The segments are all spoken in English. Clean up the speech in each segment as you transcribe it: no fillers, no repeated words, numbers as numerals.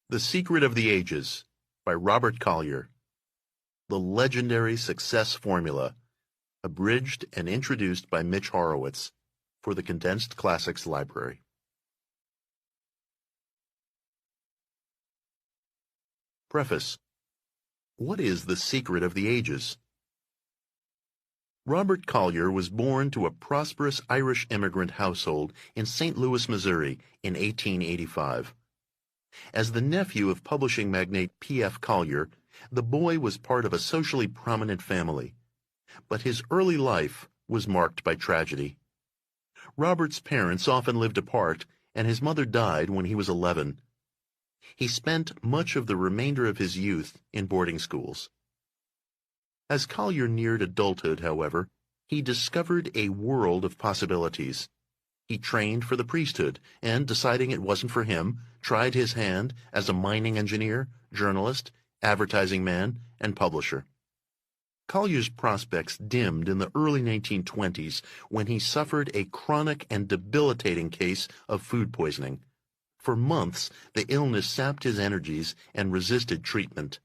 The Secret of the Ages by Robert Collier. The Legendary Success Formula, abridged and introduced by Mitch Horowitz for the Condensed Classics Library. Preface. What is the secret of the ages? Robert Collier was born to a prosperous Irish immigrant household in St. Louis, Missouri in 1885. As the nephew of publishing magnate P.F. Collier, the boy was part of a socially prominent family. But his early life was marked by tragedy. Robert's parents often lived apart, and his mother died when he was 11. He spent much of the remainder of his youth in boarding schools. As Collier neared adulthood, however, he discovered a world of possibilities. He trained for the priesthood, and, deciding it wasn't for him, tried his hand as a mining engineer, journalist, advertising man, and publisher. Collier's prospects dimmed in the early 1920s when he suffered a chronic and debilitating case of food poisoning. For months, the illness sapped his energies and resisted treatment.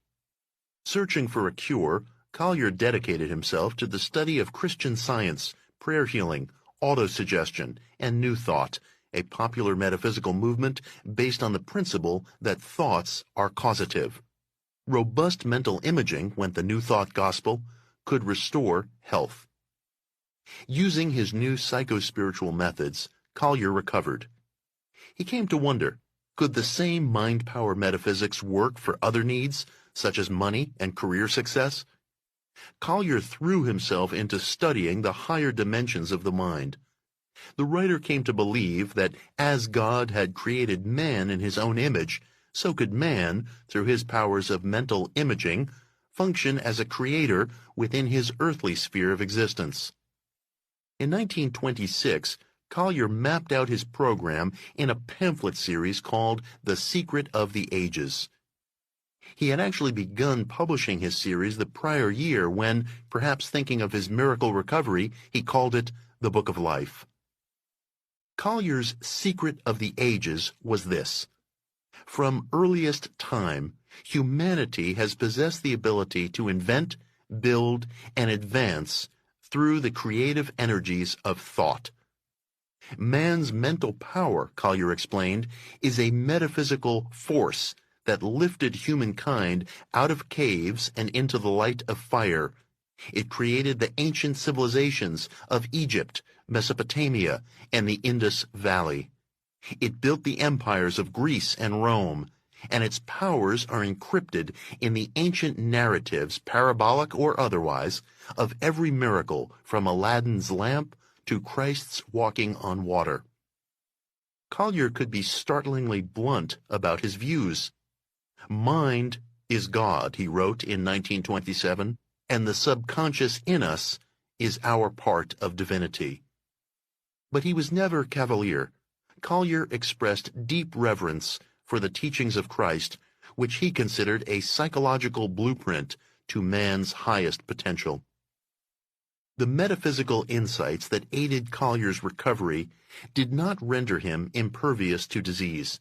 Searching for a cure, Collier dedicated himself to the study of Christian Science, prayer healing, autosuggestion, and New Thought, a popular metaphysical movement based on the principle that thoughts are causative. Robust mental imaging, went the New Thought gospel, could restore health. Using his new psychospiritual methods, Collier recovered. He came to wonder, could the same mind-power metaphysics work for other needs, such as money and career success? Collier threw himself into studying the higher dimensions of the mind. The writer came to believe that as God had created man in his own image, so could man, through his powers of mental imaging, function as a creator within his earthly sphere of existence. In 1926, Collier mapped out his program in a pamphlet series called The Secret of the Ages. He had actually begun publishing his series the prior year when, perhaps thinking of his miracle recovery, he called it The Book of Life. Collier's Secret of the Ages was this: from earliest time, humanity has possessed the ability to invent, build, and advance through the creative energies of thought. Man's mental power, Collier explained, is a metaphysical force that lifted humankind out of caves and into the light of fire. It created the ancient civilizations of Egypt, Mesopotamia, and the Indus Valley. It built the empires of Greece and Rome, and its powers are encrypted in the ancient narratives, parabolic or otherwise, of every miracle from Aladdin's lamp to Christ's walking on water. Collier could be startlingly blunt about his views. Mind is God, he wrote in 1927, and the subconscious in us is our part of divinity. But he was never cavalier. Collier expressed deep reverence for the teachings of Christ, which he considered a psychological blueprint to man's highest potential. The metaphysical insights that aided Collier's recovery did not render him impervious to disease.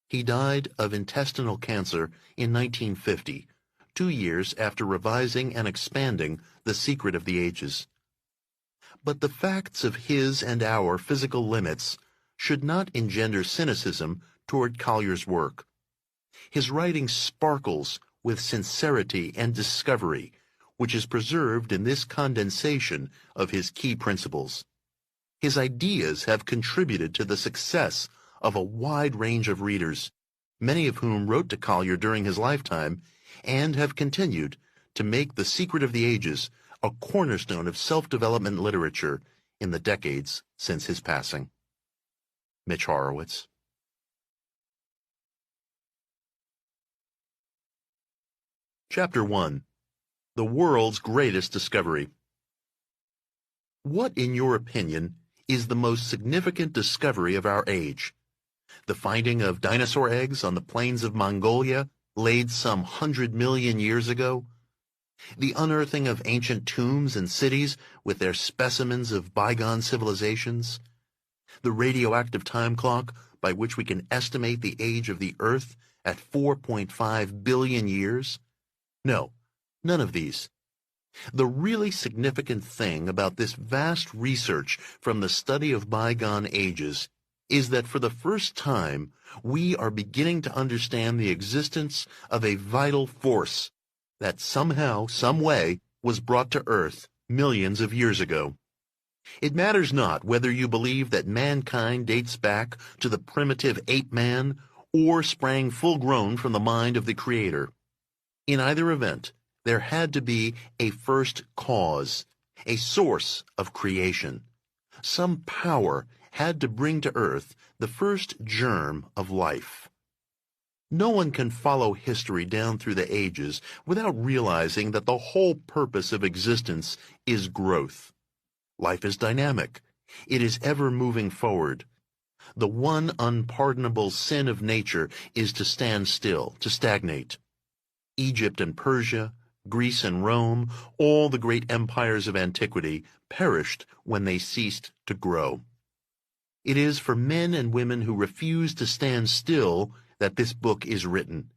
He died of intestinal cancer in 1950, 2 years after revising and expanding The Secret of the Ages. But the facts of his and our physical limits should not engender cynicism toward Collier's work. His writing sparkles with sincerity and discovery, which is preserved in this condensation of his key principles. His ideas have contributed to the success of a wide range of readers, many of whom wrote to Collier during his lifetime and have continued to make The Secret of the Ages a cornerstone of self-development literature in the decades since his passing. Mitch Horowitz. Chapter 1. The World's Greatest Discovery. What, in your opinion, is the most significant discovery of our age? The finding of dinosaur eggs on the plains of Mongolia, laid some 100 million years ago? The unearthing of ancient tombs and cities with their specimens of bygone civilizations? The radioactive time clock by which we can estimate the age of the Earth at 4.5 billion years? No, none of these. The really significant thing about this vast research from the study of bygone ages is that for the first time, we are beginning to understand the existence of a vital force that somehow, some way, was brought to Earth millions of years ago. It matters not whether you believe that mankind dates back to the primitive ape man or sprang full-grown from the mind of the Creator. In either event, there had to be a first cause, a source of creation. Some power had to bring to Earth the first germ of life. No one can follow history down through the ages without realizing that the whole purpose of existence is growth. Life is dynamic. It is ever moving forward. The one unpardonable sin of nature is to stand still, to stagnate. Egypt and Persia, Greece and Rome, all the great empires of antiquity perished when they ceased to grow. It is for men and women who refuse to stand still that this book is written.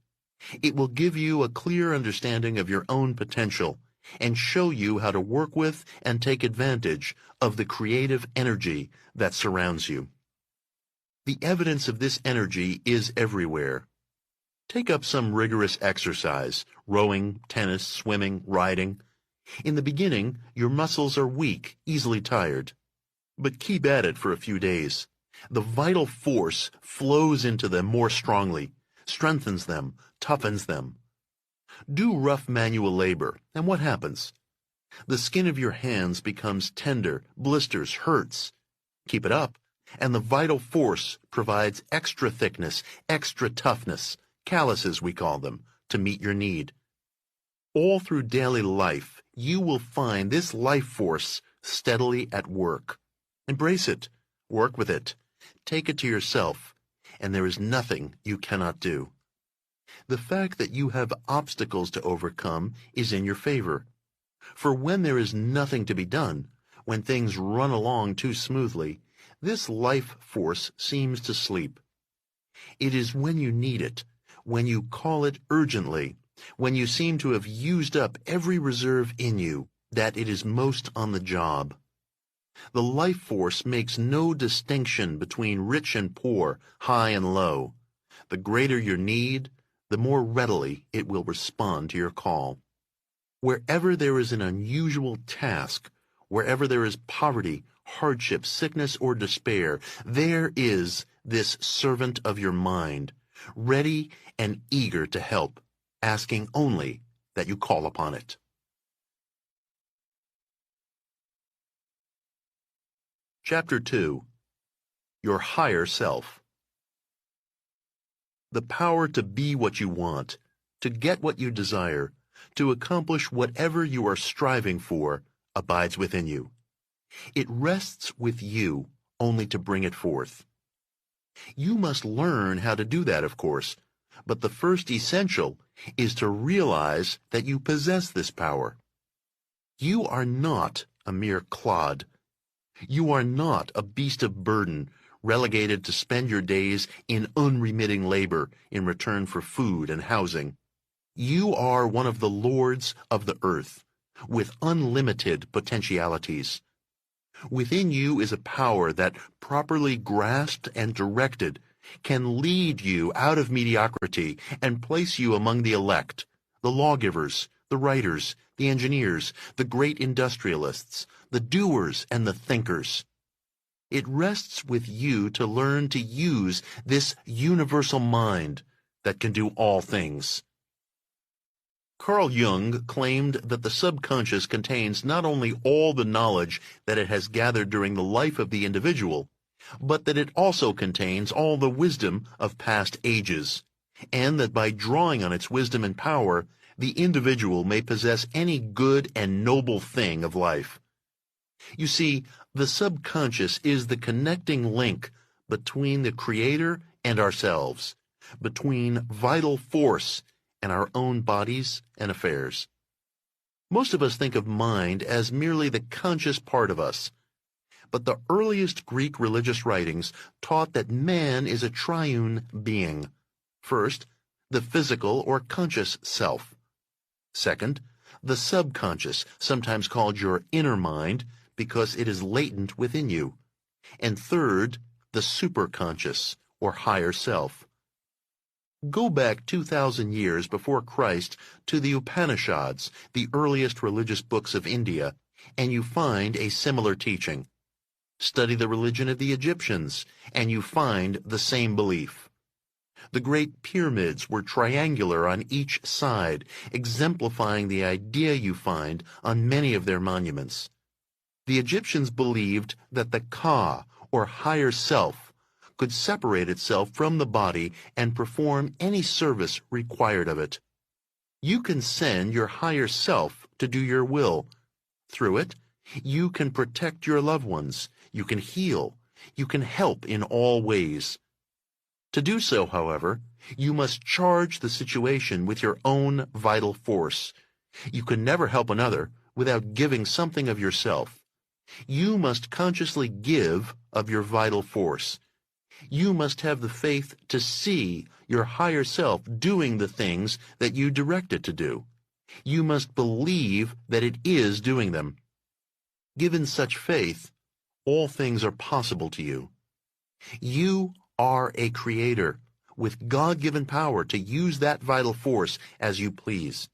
It will give you a clear understanding of your own potential and show you how to work with and take advantage of the creative energy that surrounds you. The evidence of this energy is everywhere. Take up some rigorous exercise, rowing, tennis, swimming, riding. In the beginning, your muscles are weak, easily tired. But keep at it for a few days. The vital force flows into them more strongly, strengthens them, toughens them. Do rough manual labor, and what happens? The skin of your hands becomes tender, blisters, hurts. Keep it up, and the vital force provides extra thickness, extra toughness, calluses we call them, to meet your need. All through daily life, you will find this life force steadily at work. Embrace it, work with it, take it to yourself, and there is nothing you cannot do. The fact that you have obstacles to overcome is in your favor. For when there is nothing to be done, when things run along too smoothly, this life force seems to sleep. It is when you need it, when you call it urgently, when you seem to have used up every reserve in you, that it is most on the job. The life force makes no distinction between rich and poor, high and low. The greater your need, the more readily it will respond to your call. Wherever there is an unusual task, wherever there is poverty, hardship, sickness, or despair, there is this servant of your mind, ready and eager to help, asking only that you call upon it. Chapter 2. Your Higher Self. The power to be what you want, to get what you desire, to accomplish whatever you are striving for, abides within you. It rests with you only to bring it forth. You must learn how to do that, of course, but the first essential is to realize that you possess this power. You are not a mere clod. You are not a beast of burden, relegated to spend your days in unremitting labor in return for food and housing. You are one of the lords of the earth, with unlimited potentialities. Within you is a power that, properly grasped and directed, can lead you out of mediocrity and place you among the elect, the lawgivers, the writers, the engineers, the great industrialists, the doers and the thinkers. It rests with you to learn to use this universal mind that can do all things. Carl Jung claimed that the subconscious contains not only all the knowledge that it has gathered during the life of the individual, but that it also contains all the wisdom of past ages, and that by drawing on its wisdom and power, the individual may possess any good and noble thing of life. You see, the subconscious is the connecting link between the Creator and ourselves, between vital force and our own bodies and affairs. Most of us think of mind as merely the conscious part of us, but the earliest Greek religious writings taught that man is a triune being. First, the physical or conscious self. Second, the subconscious, sometimes called your inner mind, because it is latent within you. And third, the superconscious, or higher self. Go back 2,000 years before Christ to the Upanishads, the earliest religious books of India, and you find a similar teaching. Study the religion of the Egyptians, and you find the same belief. The great pyramids were triangular on each side, exemplifying the idea you find on many of their monuments. The Egyptians believed that the Ka, or higher self, could separate itself from the body and perform any service required of it. You can send your higher self to do your will. Through it, you can protect your loved ones, you can heal, you can help in all ways. To do so, however, you must charge the situation with your own vital force. You can never help another without giving something of yourself. You must consciously give of your vital force. You must have the faith to see your higher self doing the things that you direct it to do. You must believe that it is doing them. Given such faith, all things are possible to you. You are a creator with God-given power to use that vital force as you please.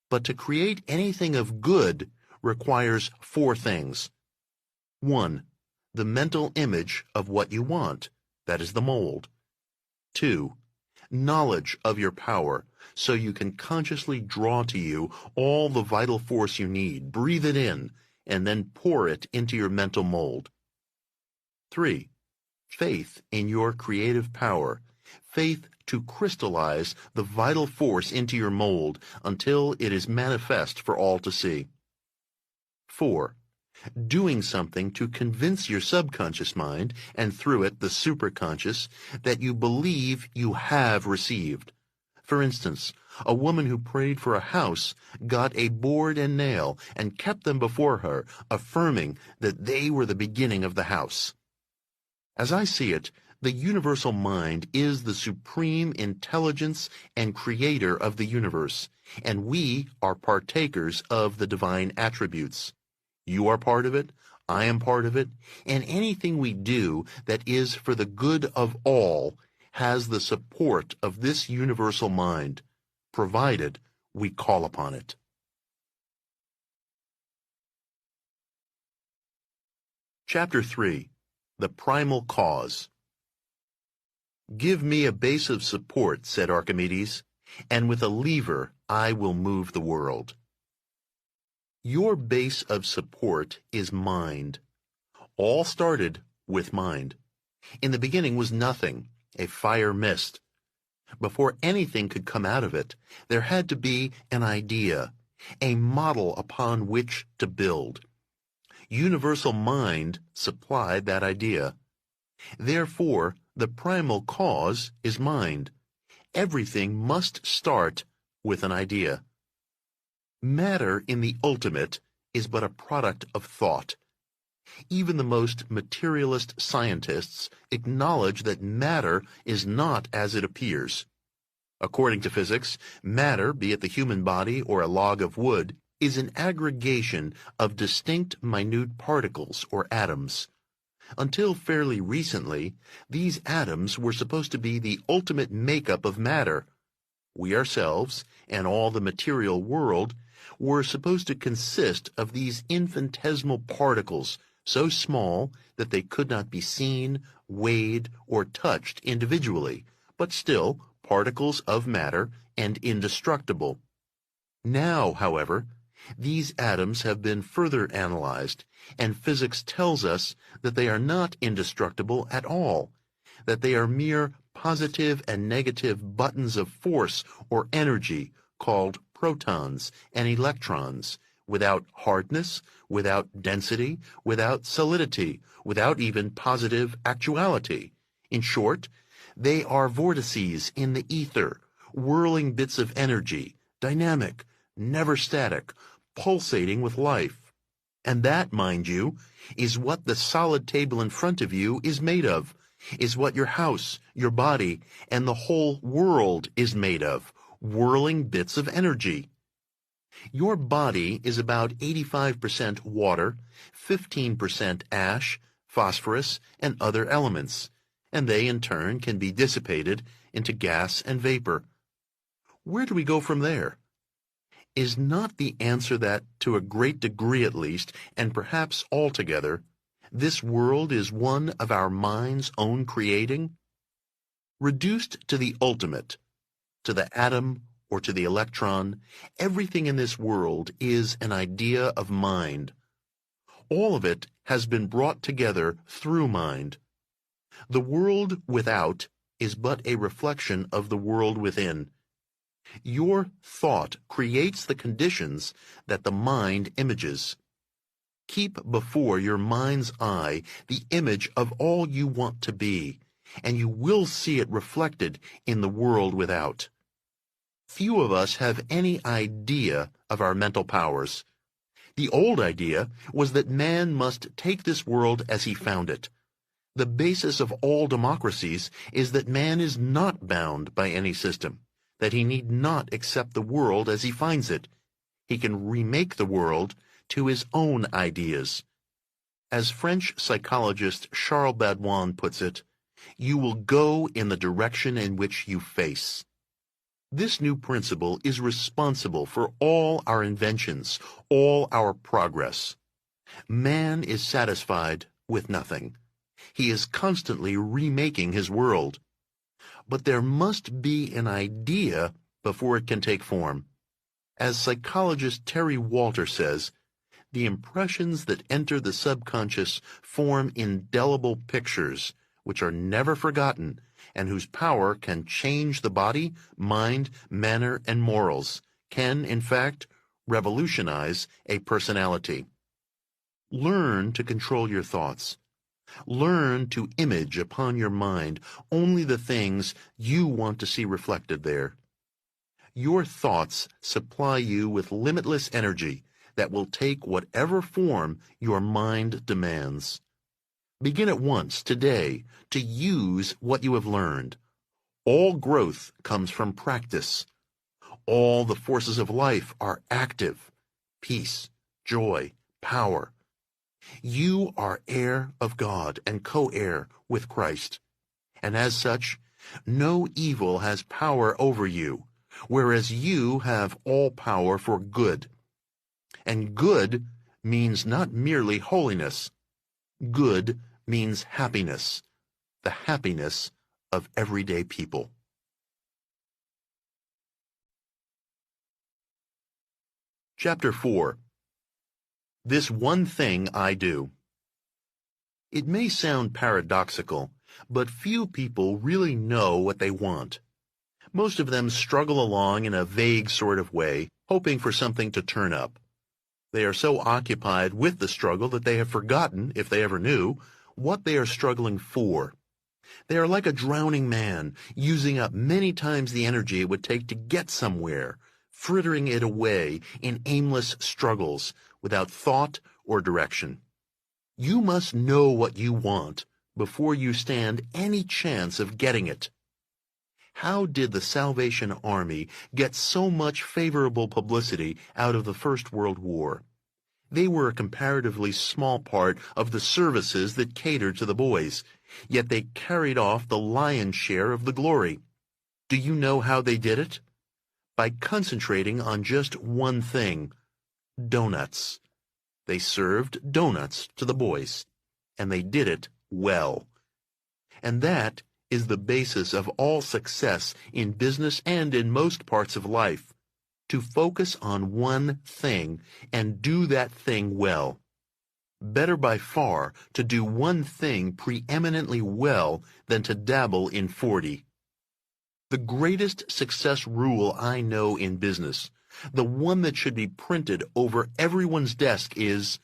But to create anything of good requires 4 things. 1. The mental image of what you want, that is the mold. 2. Knowledge of your power, so you can consciously draw to you all the vital force you need, breathe it in, and then pour it into your mental mold. 3. Faith in your creative power, faith to crystallize the vital force into your mold until it is manifest for all to see. 4. Doing something to convince your subconscious mind, and through it the superconscious, that you believe you have received. For instance, a woman who prayed for a house got a board and nail and kept them before her, affirming that they were the beginning of the house. As I see it, the universal mind is the supreme intelligence and creator of the universe, and we are partakers of the divine attributes. You are part of it, I am part of it, and anything we do that is for the good of all has the support of this universal mind, provided we call upon it. Chapter 3. The Primal Cause. Give me a base of support, said Archimedes, and with a lever I will move the world. Your base of support is mind. All started with mind. In the beginning was nothing, a fire mist. Before anything could come out of it, there had to be an idea, a model upon which to build. Universal mind supplied that idea. Therefore, the primal cause is mind. Everything must start with an idea. Matter in the ultimate is but a product of thought. Even the most materialist scientists acknowledge that matter is not as it appears. According to physics, matter, be it the human body or a log of wood, is an aggregation of distinct minute particles or atoms. Until fairly recently, these atoms were supposed to be the ultimate makeup of matter. We ourselves, and all the material world, were supposed to consist of these infinitesimal particles, so small that they could not be seen, weighed, or touched individually, but still particles of matter and indestructible. Now, however, these atoms have been further analyzed, and physics tells us that they are not indestructible at all, that they are mere positive and negative buttons of force or energy called protons and electrons, without hardness, without density, without solidity, without even positive actuality. In short, they are vortices in the ether, whirling bits of energy, dynamic, never static, pulsating with life. And that, mind you, is what the solid table in front of you is made of, is what your house, your body, and the whole world is made of, whirling bits of energy. Your body is about 85% water, 15% ash, phosphorus, and other elements, and they in turn can be dissipated into gas and vapor. Where do we go from there? Is not the answer that, to a great degree at least, and perhaps altogether, this world is one of our mind's own creating? Reduced to the ultimate, to the atom or to the electron, everything in this world is an idea of mind. All of it has been brought together through mind. The world without is but a reflection of the world within. Your thought creates the conditions that the mind images. Keep before your mind's eye the image of all you want to be, and you will see it reflected in the world without. Few of us have any idea of our mental powers. The old idea was that man must take this world as he found it. The basis of all democracies is that man is not bound by any system, that he need not accept the world as he finds it. He can remake the world to his own ideas. As French psychologist Charles Baudouin puts it, you will go in the direction in which you face. This new principle is responsible for all our inventions, all our progress. Man is satisfied with nothing. He is constantly remaking his world. But there must be an idea before it can take form. As psychologist Terry Walter says, the impressions that enter the subconscious form indelible pictures, which are never forgotten, and whose power can change the body, mind, manner, and morals, can, in fact, revolutionize a personality. Learn to control your thoughts. Learn to image upon your mind only the things you want to see reflected there. Your thoughts supply you with limitless energy that will take whatever form your mind demands. Begin at once, today, to use what you have learned. All growth comes from practice. All the forces of life are active. Peace, joy, power. You are heir of God and co-heir with Christ. And as such, no evil has power over you, whereas you have all power for good. And good means not merely holiness. Good means happiness, the happiness of everyday people. Chapter 4. This one thing I do. It may sound paradoxical, but few people really know what they want. Most of them struggle along in a vague sort of way, hoping for something to turn up. They are so occupied with the struggle that they have forgotten, if they ever knew, what they are struggling for. They are like a drowning man, using up many times the energy it would take to get somewhere, frittering it away in aimless struggles, without thought or direction. You must know what you want before you stand any chance of getting it. How did the Salvation Army get so much favorable publicity out of the First World War? They were a comparatively small part of the services that catered to the boys, yet they carried off the lion's share of the glory. Do you know how they did it? By concentrating on just one thing: donuts. They served donuts to the boys, and they did it well. And that is the basis of all success in business and in most parts of life. To focus on one thing and do that thing well. Better by far to do one thing preeminently well than to dabble in 40. The greatest success rule I know in business, the one that should be printed over everyone's desk, is,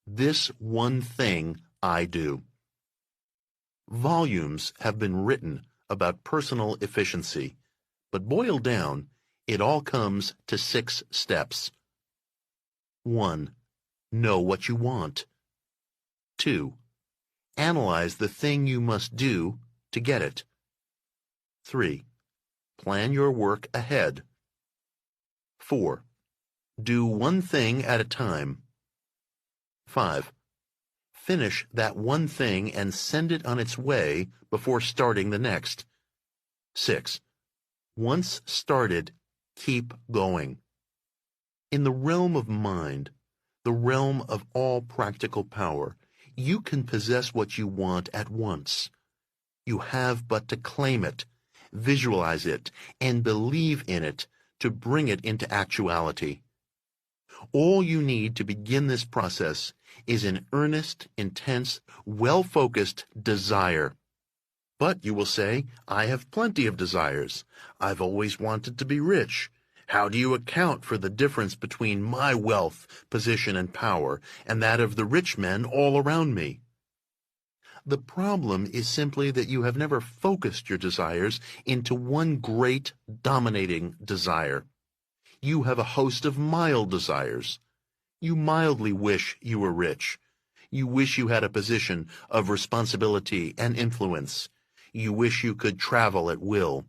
this one thing I do. Volumes have been written about personal efficiency, but boiled down, it all comes to 6 steps. 1. Know what you want. 2. Analyze the thing you must do to get it. 3. Plan your work ahead. 4. Do one thing at a time. 5. Finish that one thing and send it on its way before starting the next. 6. Once started, keep going. In the realm of mind, the realm of all practical power, you can possess what you want at once. You have but to claim it, visualize it, and believe in it to bring it into actuality. All you need to begin this process is an earnest, intense, well-focused desire. But you will say, I have plenty of desires. I've always wanted to be rich. How do you account for the difference between my wealth, position, and power and that of the rich men all around me? The problem is simply that you have never focused your desires into one great, dominating desire. You have a host of mild desires. You mildly wish you were rich. You wish you had a position of responsibility and influence. You wish you could travel at will.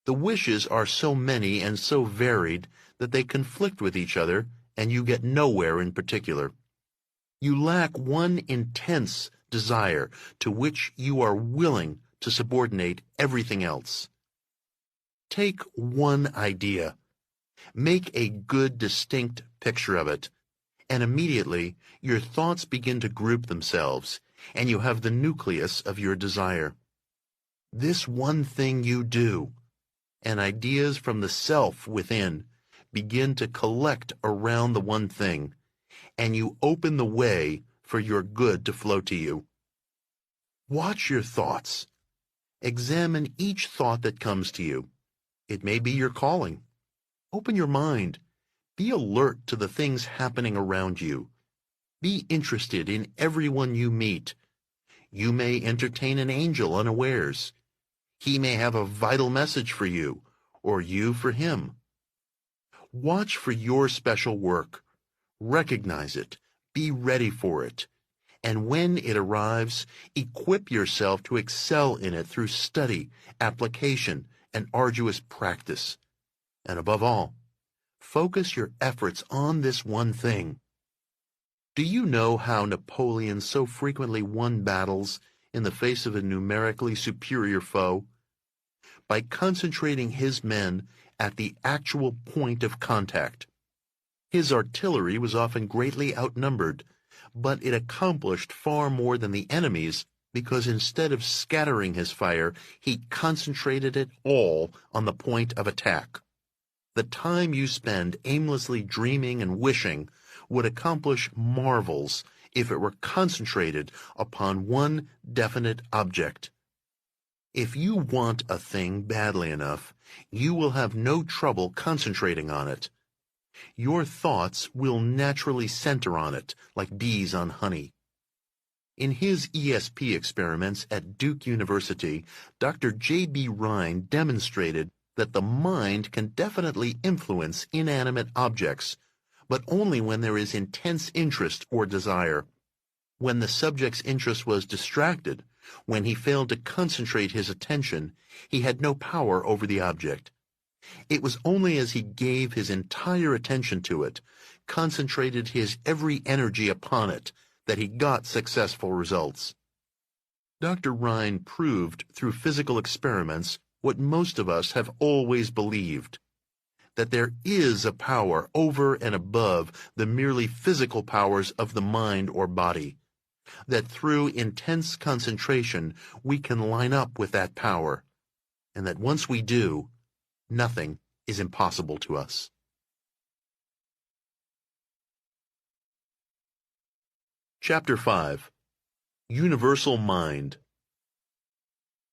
The wishes are so many and so varied that they conflict with each other, and you get nowhere in particular. You lack one intense desire to which you are willing to subordinate everything else. Take one idea. Make a good, distinct picture of it, and immediately your thoughts begin to group themselves, and you have the nucleus of your desire. This one thing you do, and ideas from the self within begin to collect around the one thing, and you open the way for your good to flow to you. Watch your thoughts. Examine each thought that comes to you. It may be your calling. Open your mind. Be alert to the things happening around you. Be interested in everyone you meet. You may entertain an angel unawares. He may have a vital message for you, or you for him. Watch for your special work. Recognize it. Be ready for it. And when it arrives, equip yourself to excel in it through study, application, and arduous practice. And above all, focus your efforts on this one thing. Do you know how Napoleon so frequently won battles in the face of a numerically superior foe? By concentrating his men at the actual point of contact. His artillery was often greatly outnumbered, but it accomplished far more than the enemy's because instead of scattering his fire, he concentrated it all on the point of attack. The time you spend aimlessly dreaming and wishing would accomplish marvels if it were concentrated upon one definite object. If you want a thing badly enough, you will have no trouble concentrating on it. Your thoughts will naturally center on it, like bees on honey. In his ESP experiments at Duke University, Dr. J.B. Rhine demonstrated that the mind can definitely influence inanimate objects, but only when there is intense interest or desire. When the subject's interest was distracted, when he failed to concentrate his attention, he had no power over the object. It was only as he gave his entire attention to it, concentrated his every energy upon it, that he got successful results. Dr. Rhine proved through physical experiments what most of us have always believed, that there is a power over and above the merely physical powers of the mind or body, that through intense concentration we can line up with that power, and that once we do, nothing is impossible to us. Chapter 5. Universal Mind.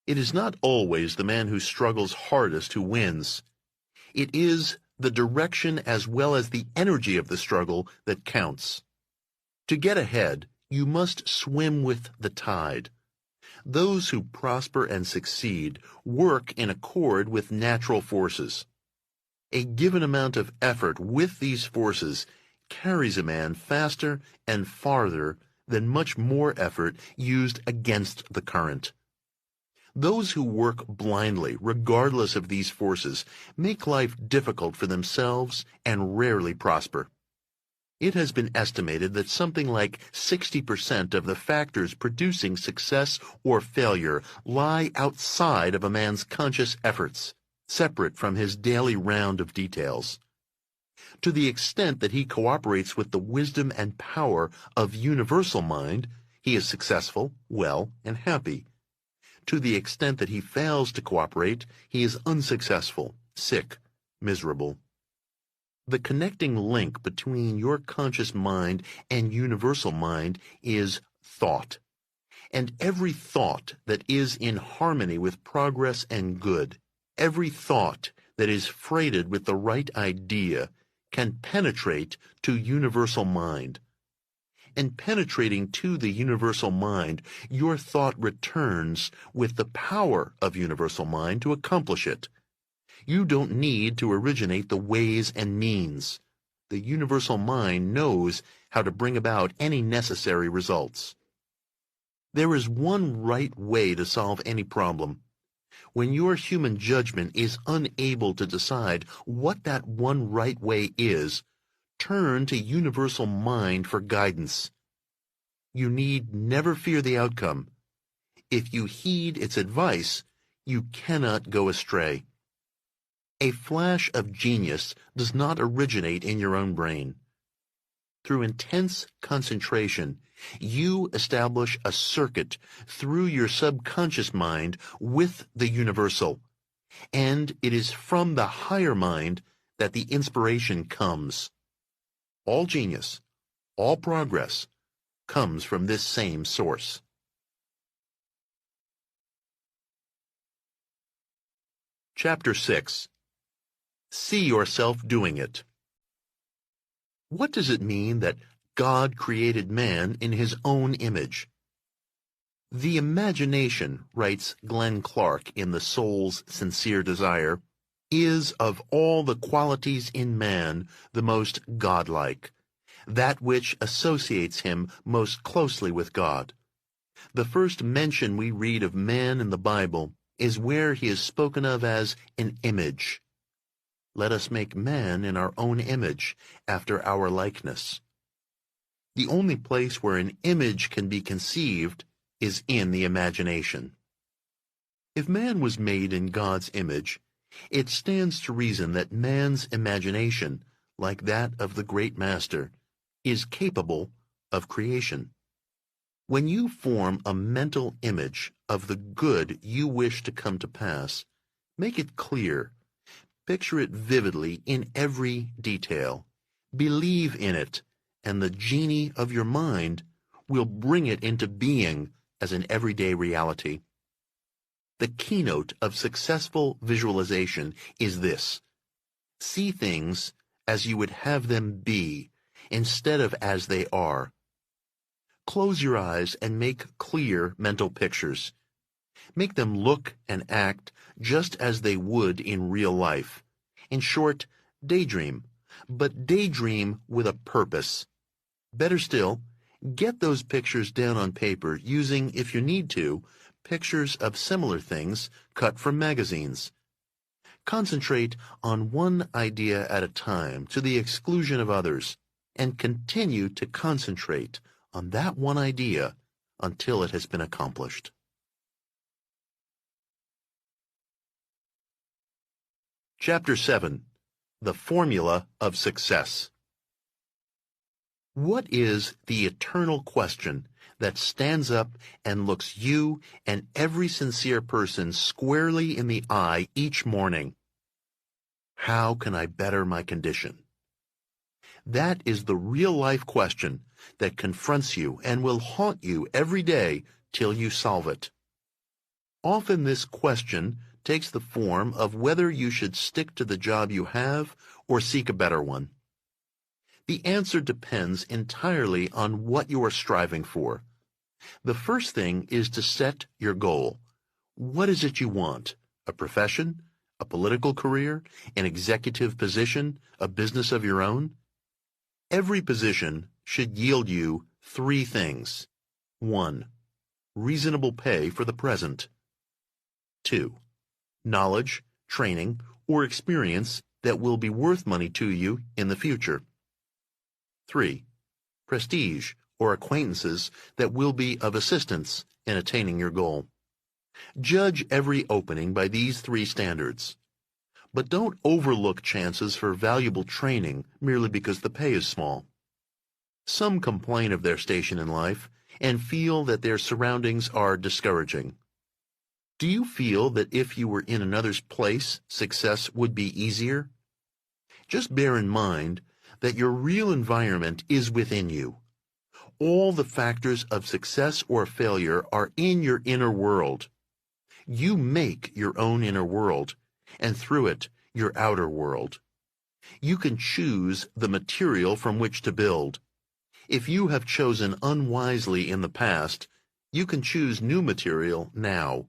It is not always the man who struggles hardest who wins. It is the direction as well as the energy of the struggle that counts. To get ahead, you must swim with the tide. Those who prosper and succeed work in accord with natural forces. A given amount of effort with these forces carries a man faster and farther than much more effort used against the current. Those who work blindly, regardless of these forces, make life difficult for themselves and rarely prosper. It has been estimated that something like 60% of the factors producing success or failure lie outside of a man's conscious efforts, separate from his daily round of details. To the extent that he cooperates with the wisdom and power of universal mind, he is successful, well, and happy. To the extent that he fails to cooperate, he is unsuccessful, sick, miserable. The connecting link between your conscious mind and universal mind is thought. And every thought that is in harmony with progress and good, every thought that is freighted with the right idea, can penetrate to universal mind. And penetrating to the universal mind, your thought returns with the power of universal mind to accomplish it. You don't need to originate the ways and means. The universal mind knows how to bring about any necessary results. There is one right way to solve any problem. When your human judgment is unable to decide what that one right way is, turn to universal mind for guidance. You need never fear the outcome. If you heed its advice, you cannot go astray. A flash of genius does not originate in your own brain. Through intense concentration, you establish a circuit through your subconscious mind with the universal, and it is from the higher mind that the inspiration comes. All genius, all progress, comes from this same source. Chapter 6. See yourself doing it. What does it mean that God created man in his own image? The imagination, writes Glenn Clark in The Soul's Sincere Desire, is of all the qualities in man the most godlike, that which associates him most closely with God. The first mention we read of man in the Bible is where he is spoken of as an image. Let us make man in our own image, after our likeness. The only place where an image can be conceived is in the imagination. If man was made in God's image, it stands to reason that man's imagination, like that of the great master, is capable of creation. When you form a mental image of the good you wish to come to pass, make it clear. Picture it vividly in every detail. Believe in it, and the genie of your mind will bring it into being as an everyday reality. The keynote of successful visualization is this: see things as you would have them be, instead of as they are. Close your eyes and make clear mental pictures. Make them look and act just as they would in real life. In short, daydream, but daydream with a purpose. Better still, get those pictures down on paper using, if you need to, pictures of similar things cut from magazines. Concentrate on one idea at a time to the exclusion of others, and continue to concentrate on that one idea until it has been accomplished. Chapter 7. The Formula of Success. What is the eternal question that stands up and looks you and every sincere person squarely in the eye each morning? How can I better my condition? That is the real-life question that confronts you and will haunt you every day till you solve it. Often this question takes the form of whether you should stick to the job you have or seek a better one. The answer depends entirely on what you are striving for. The first thing is to set your goal. What is it you want? A profession? A political career? An executive position? A business of your own? Every position should yield you three things. 1. Reasonable pay for the present. 2. Knowledge, training, or experience that will be worth money to you in the future. 3. Prestige or acquaintances that will be of assistance in attaining your goal. Judge every opening by these three standards. But don't overlook chances for valuable training merely because the pay is small. Some complain of their station in life and feel that their surroundings are discouraging. Do you feel that if you were in another's place, success would be easier? Just bear in mind that your real environment is within you. All the factors of success or failure are in your inner world. You make your own inner world, and through it, your outer world. You can choose the material from which to build. If you have chosen unwisely in the past, you can choose new material now.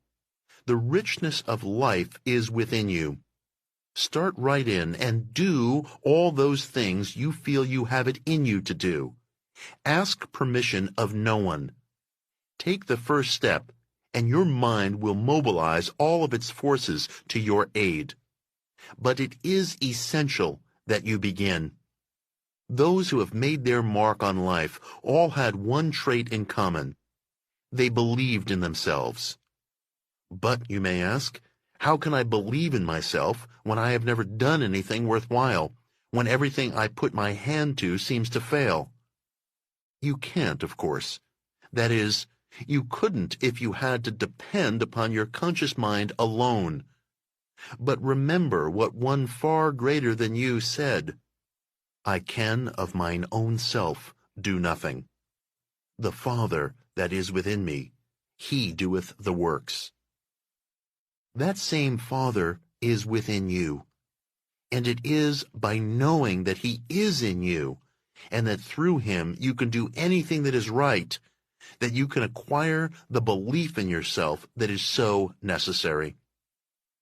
The richness of life is within you. Start right in and do all those things you feel you have it in you to do. Ask permission of no one. Take the first step, and your mind will mobilize all of its forces to your aid. But it is essential that you begin. Those who have made their mark on life all had one trait in common. They believed in themselves. But, you may ask, how can I believe in myself when I have never done anything worthwhile, when everything I put my hand to seems to fail? You can't, of course. That is, you couldn't if you had to depend upon your conscious mind alone. But remember what one far greater than you said. I can of mine own self do nothing. The Father that is within me, he doeth the works. That same Father is within you, and it is by knowing that he is in you, and that through him you can do anything that is right, that you can acquire the belief in yourself that is so necessary.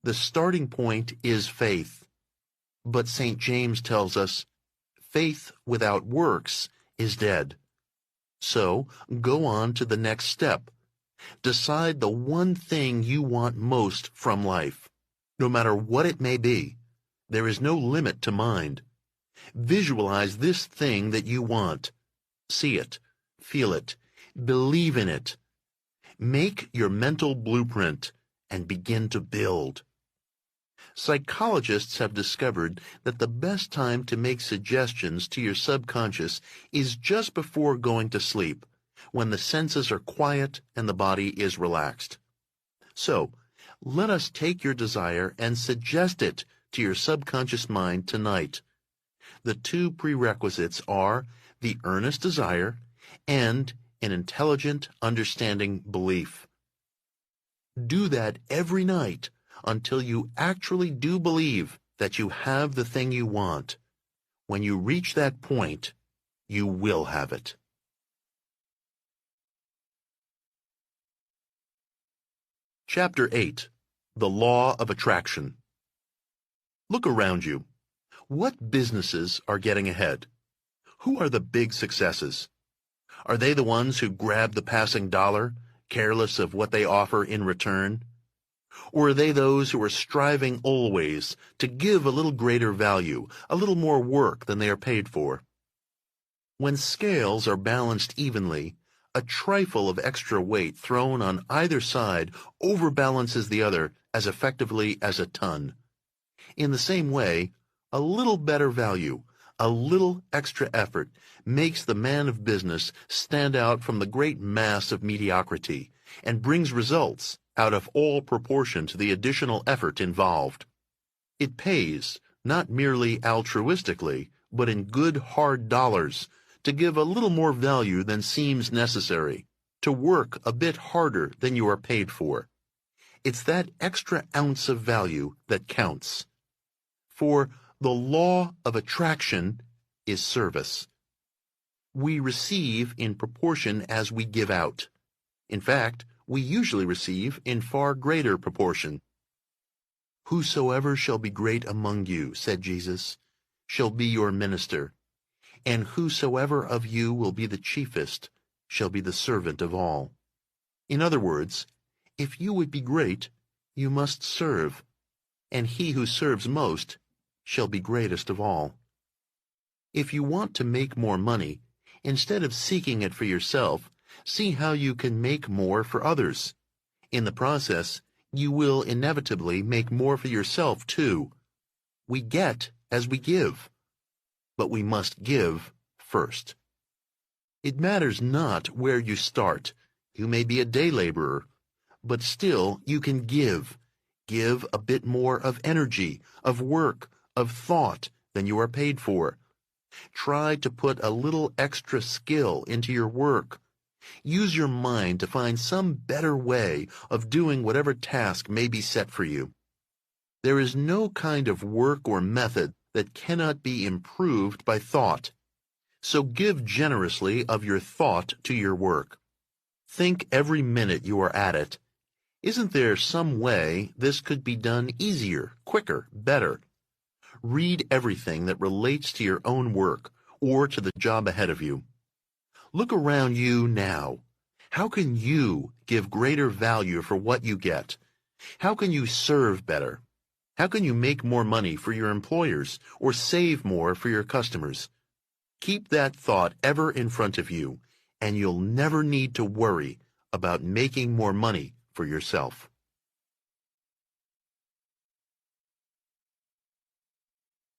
The starting point is faith, but St. James tells us, faith without works is dead. So go on to the next step. Decide the one thing you want most from life, no matter what it may be. There is no limit to mind. Visualize this thing that you want. See it, feel it, believe in it. Make your mental blueprint and begin to build. Psychologists have discovered that the best time to make suggestions to your subconscious is just before going to sleep, when the senses are quiet and the body is relaxed. So, let us take your desire and suggest it to your subconscious mind tonight. The two prerequisites are the earnest desire and an intelligent, understanding belief. Do that every night until you actually do believe that you have the thing you want. When you reach that point, you will have it. Chapter 8. The Law of Attraction. Look around you. What businesses are getting ahead? Who are the big successes? Are they the ones who grab the passing dollar, careless of what they offer in return? Or are they those who are striving always to give a little greater value, a little more work than they are paid for? When scales are balanced evenly, a trifle of extra weight thrown on either side overbalances the other as effectively as a ton. In the same way, a little better value, a little extra effort, makes the man of business stand out from the great mass of mediocrity and brings results out of all proportion to the additional effort involved. It pays, not merely altruistically, but in good hard dollars, to give a little more value than seems necessary, to work a bit harder than you are paid for. It's that extra ounce of value that counts. For the law of attraction is service. We receive in proportion as we give out. In fact, we usually receive in far greater proportion. Whosoever shall be great among you, said Jesus, shall be your minister. and whosoever of you will be the chiefest shall be the servant of all. In other words, if you would be great, you must serve, and he who serves most shall be greatest of all. If you want to make more money, instead of seeking it for yourself, see how you can make more for others. In the process, you will inevitably make more for yourself too. We get as we give, but we must give first. It matters not where you start. You may be a day laborer, but still you can give. Give a bit more of energy, of work, of thought than you are paid for. Try to put a little extra skill into your work. Use your mind to find some better way of doing whatever task may be set for you. There is no kind of work or method that cannot be improved by thought. So give generously of your thought to your work. Think every minute you are at it. Isn't there some way this could be done easier, quicker, better? Read everything that relates to your own work or to the job ahead of you. Look around you now. How can you give greater value for what you get? How can you serve better? How can you make more money for your employers or save more for your customers? Keep that thought ever in front of you, and you'll never need to worry about making more money for yourself.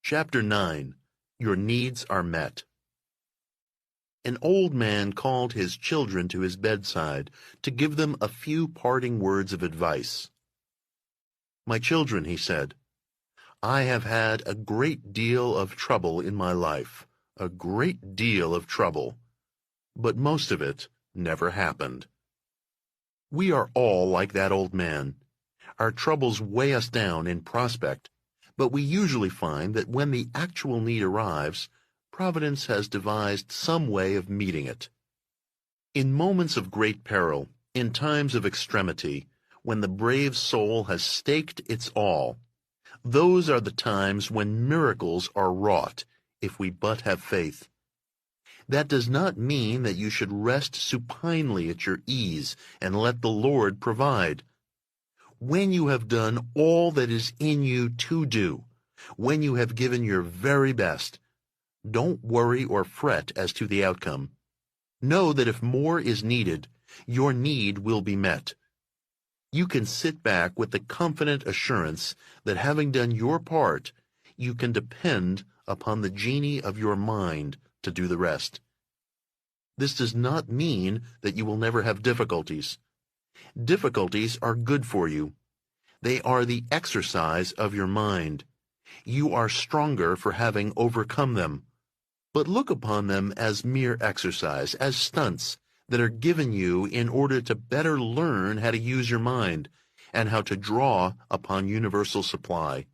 Chapter 9. Your Needs Are Met. An old man called his children to his bedside to give them a few parting words of advice. "My children," he said, "I have had a great deal of trouble in my life, a great deal of trouble, but most of it never happened." We are all like that old man. Our troubles weigh us down in prospect, but we usually find that when the actual need arrives, Providence has devised some way of meeting it. In moments of great peril, in times of extremity, when the brave soul has staked its all, those are the times when miracles are wrought, if we but have faith. That does not mean that you should rest supinely at your ease and let the Lord provide. When you have done all that is in you to do, when you have given your very best, don't worry or fret as to the outcome. Know that if more is needed, your need will be met. You can sit back with the confident assurance that having done your part, you can depend upon the genie of your mind to do the rest. This does not mean that you will never have difficulties. Difficulties are good for you. They are the exercise of your mind. You are stronger for having overcome them. But look upon them as mere exercise, as stunts that are given you in order to better learn how to use your mind and how to draw upon universal supply.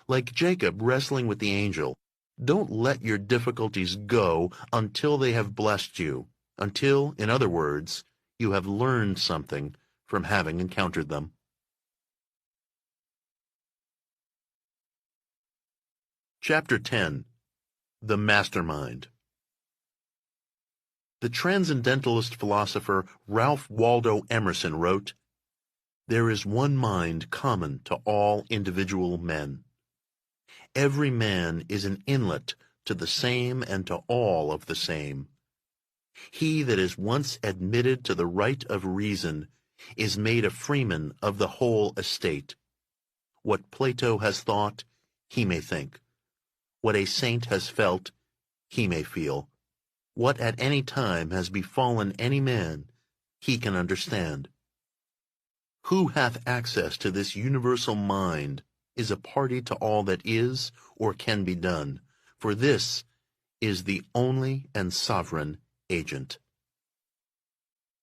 Like Jacob wrestling with the angel, don't let your difficulties go until they have blessed you, until, in other words, you have learned something from having encountered them. Chapter 10. The Mastermind. The transcendentalist philosopher Ralph Waldo Emerson wrote, "There is one mind common to all individual men. Every man is an inlet to the same and to all of the same. He that is once admitted to the right of reason is made a freeman of the whole estate. What Plato has thought, he may think. What a saint has felt, he may feel. What at any time has befallen any man, he can understand. Who hath access to this universal mind is a party to all that is or can be done, for this is the only and sovereign agent."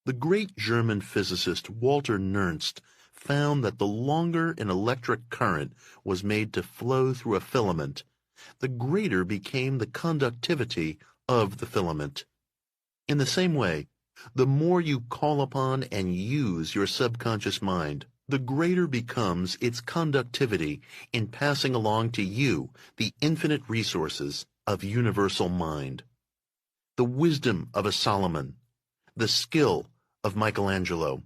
The great German physicist Walter Nernst found that the longer an electric current was made to flow through a filament, the greater became the conductivity of the filament. In the same way, the more you call upon and use your subconscious mind, the greater becomes its conductivity in passing along to you the infinite resources of universal mind, the wisdom of a Solomon, the skill of Michelangelo,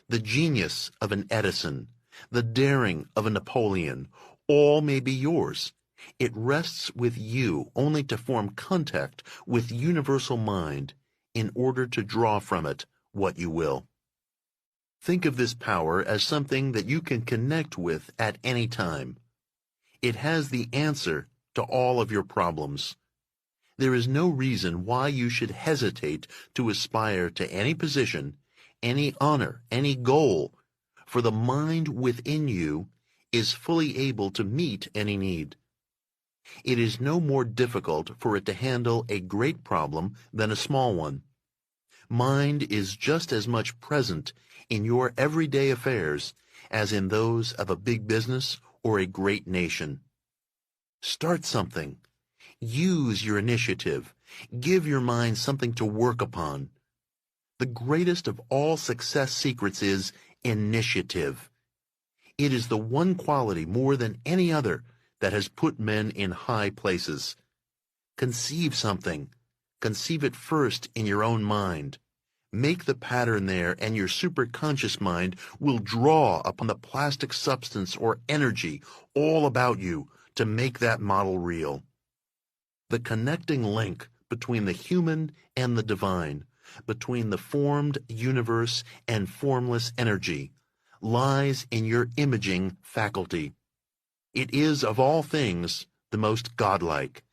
the genius of an Edison, the daring of a Napoleon, all may be yours. It rests with you only to form contact with universal mind in order to draw from it what you will. Think of this power as something that you can connect with at any time. It has the answer to all of your problems. There is no reason why you should hesitate to aspire to any position, any honor, any goal, for the mind within you is fully able to meet any need. It is no more difficult for it to handle a great problem than a small one. Mind is just as much present in your everyday affairs as in those of a big business or a great nation. Start something. Use your initiative. Give your mind something to work upon. The greatest of all success secrets is initiative. It is the one quality more than any other that has put men in high places. Conceive something. Conceive it first in your own mind. Make the pattern there, and your superconscious mind will draw upon the plastic substance or energy all about you to make that model real. The connecting link between the human and the divine, between the formed universe and formless energy, lies in your imaging faculty. It is, of all things, the most godlike.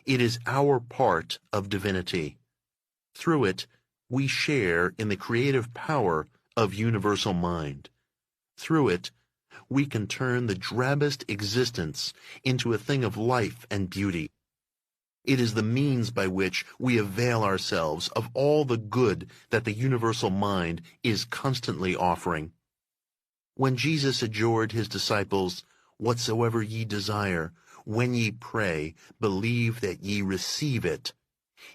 It is our part of divinity. Through it, we share in the creative power of universal mind. Through it, we can turn the drabbest existence into a thing of life and beauty. It is the means by which we avail ourselves of all the good that the universal mind is constantly offering. When Jesus adjured his disciples, "Whatsoever ye desire, when ye pray, believe that ye receive it,"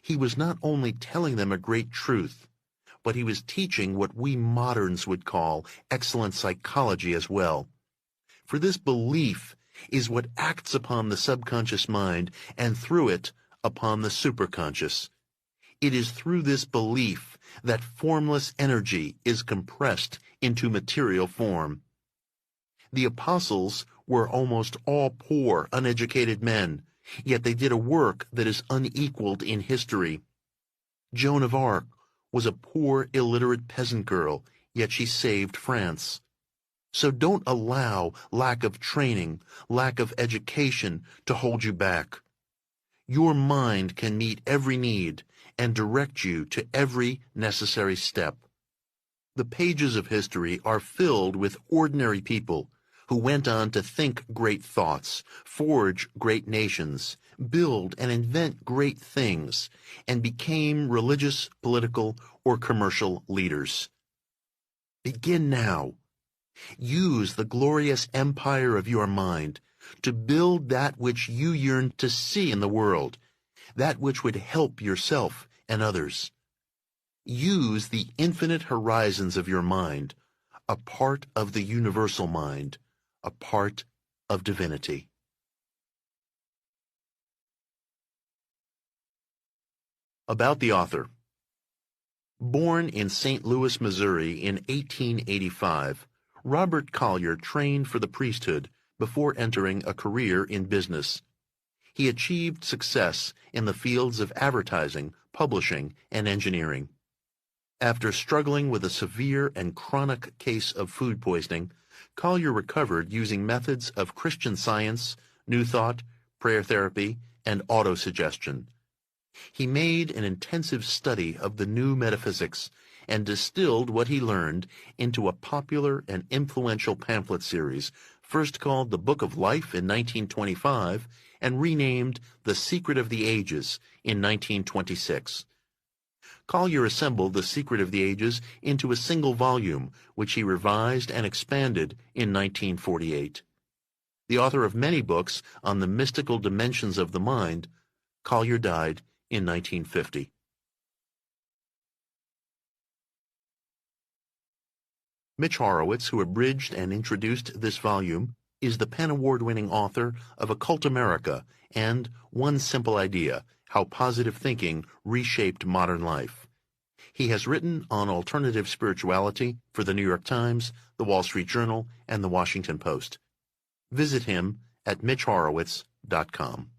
he was not only telling them a great truth, but he was teaching what we moderns would call excellent psychology as well. For this belief is what acts upon the subconscious mind, and through it upon the superconscious. It is through this belief that formless energy is compressed into material form. The apostles were almost all poor, uneducated men, yet they did a work that is unequaled in history. Joan of Arc was a poor, illiterate peasant girl, yet she saved France. So don't allow lack of training, lack of education to hold you back. Your mind can meet every need and direct you to every necessary step. The pages of history are filled with ordinary people who went on to think great thoughts, forge great nations, build and invent great things, and became religious, political, or commercial leaders. Begin now. Use the glorious empire of your mind to build that which you yearn to see in the world, that which would help yourself and others. Use the infinite horizons of your mind, a part of the universal mind, a part of divinity. About the author. Born in St. Louis, Missouri in 1885, Robert Collier trained for the priesthood before entering a career in business. He achieved success in the fields of advertising, publishing, and engineering. After struggling with a severe and chronic case of food poisoning, Collier recovered using methods of Christian Science, New Thought, prayer therapy, and autosuggestion. He made an intensive study of the new metaphysics and distilled what he learned into a popular and influential pamphlet series, first called The Book of Life in 1925 and renamed The Secret of the Ages in 1926. Collier assembled The Secret of the Ages into a single volume, which he revised and expanded in 1948. The author of many books on the mystical dimensions of the mind, Collier died in 1950. Mitch Horowitz, who abridged and introduced this volume, is the PEN Award-winning author of Occult America and One Simple Idea, How Positive Thinking Reshaped Modern Life. He has written on alternative spirituality for the New York Times, the Wall Street Journal, and the Washington Post. Visit him at mitchhorowitz.com.